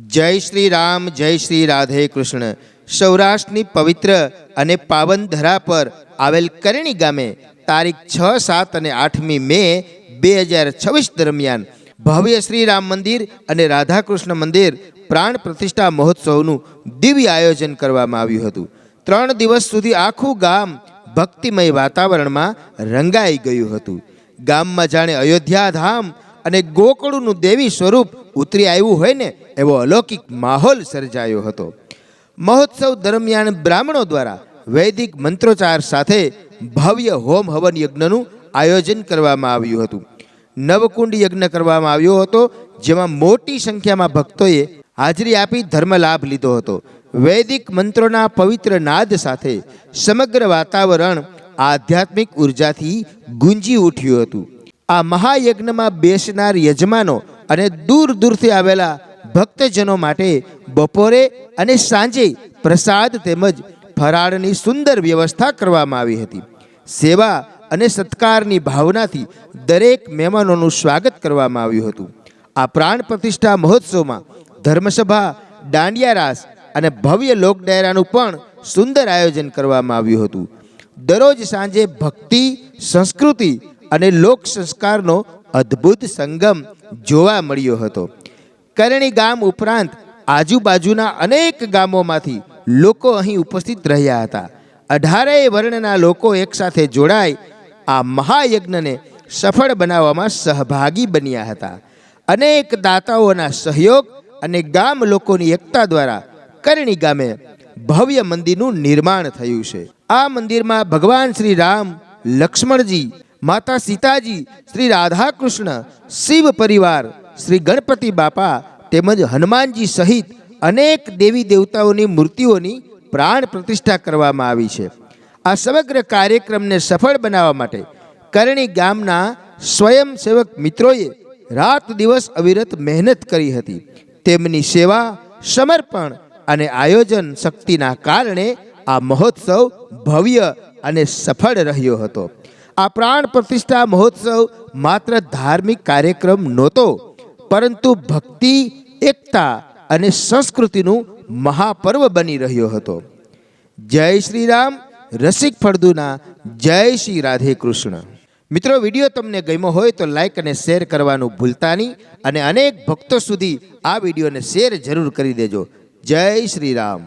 जय श्री राम, जय श्री राधे कृष्ण। सौराष्ट्रनी पवित्र अने पावन धरा पर आवेल करणी गामे तारीख 6, 7 અને 8મી મે 2026 दरमियान भव्य श्री राम मंदिर अने राधाकृष्ण मंदिर प्राण प्रतिष्ठा महोत्सवનું दिव्य आयोजन કરવામાં આવ્યું હતું। 3 દિવસ સુધી આખું ગામ ભક્તિમય વાતાવરણમાં રંગાઈ ગયું હતું। ગામમાં જાણે અયોધ્યા ધામ અને ગોકળનું દેવી સ્વરૂપ ઉતરી આવ્યું હોય ને એવો અલૌકિક માહોલ સર્જાયો હતો। મહોત્સવ દરમિયાન બ્રાહ્મણો દ્વારા વૈદિક મંત્રોચ્ચાર સાથે ભવ્ય હોમ હવન યજ્ઞનું આયોજન કરવામાં આવ્યું હતું। નવકુંડ યજ્ઞ કરવામાં આવ્યો હતો, જેમાં મોટી સંખ્યામાં ભક્તોએ હાજરી આપી ધર્મ લાભ લીધો હતો। વૈદિક મંત્રોના પવિત્ર નાદ સાથે સમગ્ર વાતાવરણ આધ્યાત્મિક ઉર્જાથી ગુંજી ઉઠ્યું હતું। આ મહાયજ્ઞમાં બેસનાર યજમાનો અને દૂર દૂરથી આવેલા ભક્તજનો માટે બપોરે અને સાંજે પ્રસાદ તેમજ ફરાળની સુંદર વ્યવસ્થા કરવામાં આવી હતી। સેવા અને સત્કારની ભાવનાથી દરેક મહેમાનોનું સ્વાગત કરવામાં આવ્યું હતું। આ પ્રાણ પ્રતિષ્ઠા મહોત્સવમાં ધર્મસભા, દાંડિયા રાસ અને ભવ્ય લોક ડાયરાનું પણ સુંદર આયોજન કરવામાં આવ્યું હતું। દરરોજ સાંજે ભક્તિ, સંસ્કૃતિ અને લોક સંસ્કારનો અદ્ભુત સંગમ જોવા મળ્યો હતો। કરણી ગામ ઉપરાંત આજુબાજુના અનેક ગામોમાંથી લોકો અહીં ઉપસ્થિત રહ્યા હતા। 18 વર્ણના લોકો એકસાથે જોડાઈ આ મહાયજ્ઞને સફળ બનાવવામાં સહભાગી બન્યા હતા। અનેક દાતાઓના સહયોગ અને ગામ લોકોની એકતા દ્વારા કરણી ગામે ભવ્ય મંદિરનું નિર્માણ થયું છે। આ મંદિરમાં ભગવાન શ્રી રામ, લક્ષ્મણજી, માતા સીતાજી, શ્રી રાધાકૃષ્ણ, શિવ પરિવાર, શ્રી ગણપતિ બાપા તેમજ હનુમાનજી સહિત અનેક દેવી દેવતાઓની મૂર્તિઓની પ્રાણ પ્રતિષ્ઠા કરવામાં આવી છે। આ સમગ્ર કાર્યક્રમને સફળ બનાવવા માટે કરણી ગામના સ્વયંસેવક મિત્રોએ રાત દિવસ અવિરત મહેનત કરી હતી। તેમની સેવા, સમર્પણ અને આયોજન શક્તિના કારણે આ મહોત્સવ ભવ્ય અને સફળ રહ્યો હતો। આ પ્રાણ પ્રતિષ્ઠા મહોત્સવ માત્ર ધાર્મિક કાર્યક્રમ નહોતો, પરંતુ ભક્તિ, એકતા અને સંસ્કૃતિનું મહાપર્વ બની રહ્યો હતો। જય શ્રી રામ, રસિક ફળદુના જય શ્રી રાધે કૃષ્ણ। મિત્રો, વિડીયો તમને ગમ્યો હોય તો લાઈક અને શેર કરવાનું ભૂલતા નહીં અને અનેક ભક્તો સુધી આ વિડીયોને શેર જરૂર કરી દેજો। જય શ્રી રામ।